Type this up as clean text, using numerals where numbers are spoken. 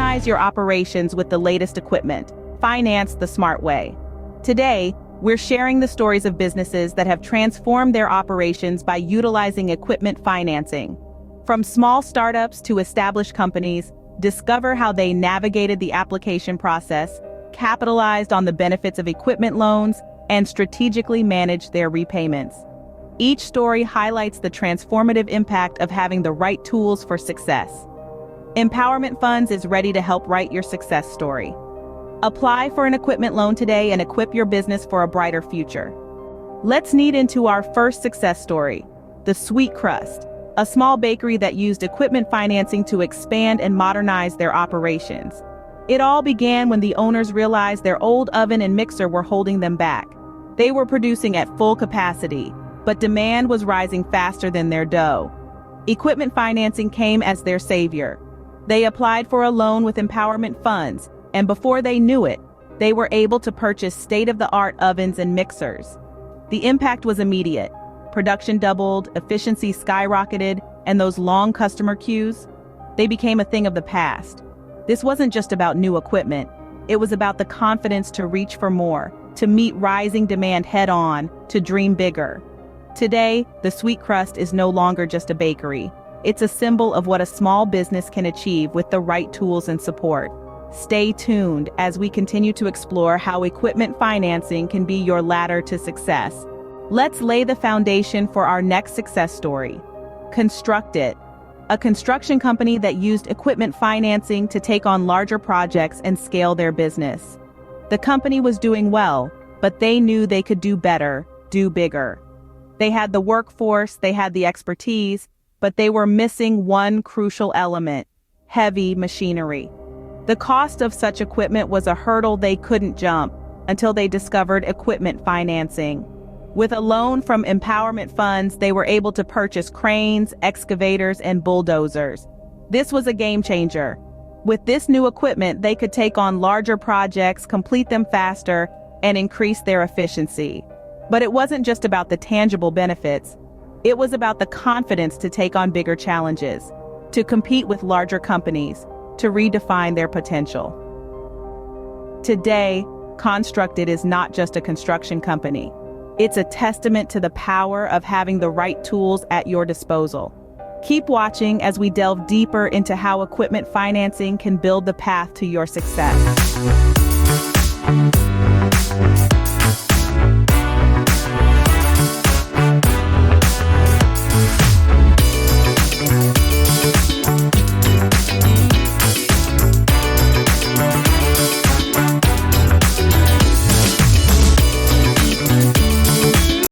Modernize your operations with the latest equipment. Finance the smart way. Today, we're sharing the stories of businesses that have transformed their operations by utilizing equipment financing. From small startups to established companies, discover how they navigated the application process, capitalized on the benefits of equipment loans, and strategically managed their repayments. Each story highlights the transformative impact of having the right tools for success. Empowerment Funds is ready to help write your success story. Apply for an equipment loan today and equip your business for a brighter future. Let's knead into our first success story, the Sweet Crust, a small bakery that used equipment financing to expand and modernize their operations. It all began when the owners realized their old oven and mixer were holding them back. They were producing at full capacity, but demand was rising faster than their dough. Equipment financing came as their savior. They applied for a loan with Empowerment Funds, and before they knew it, they were able to purchase state-of-the-art ovens and mixers. The impact was immediate. Production doubled, efficiency skyrocketed, and those long customer queues, they became a thing of the past. This wasn't just about new equipment. It was about the confidence to reach for more, to meet rising demand head-on, to dream bigger. Today, the Sweet Crust is no longer just a bakery. It's a symbol of what a small business can achieve with the right tools and support. Stay tuned as we continue to explore how equipment financing can be your ladder to success. Let's lay the foundation for our next success story. Construct It, a construction company that used equipment financing to take on larger projects and scale their business. The company was doing well, but they knew they could do better, do bigger. They had the workforce, they had the expertise, but they were missing one crucial element: heavy machinery. The cost of such equipment was a hurdle they couldn't jump until they discovered equipment financing. With a loan from Empowerment Funds, they were able to purchase cranes, excavators, and bulldozers. This was a game changer. With this new equipment, they could take on larger projects, complete them faster, and increase their efficiency. But it wasn't just about the tangible benefits. It was about the confidence to take on bigger challenges, to compete with larger companies, to redefine their potential. Today, Construct It is not just a construction company. It's a testament to the power of having the right tools at your disposal. Keep watching as we delve deeper into how equipment financing can build the path to your success.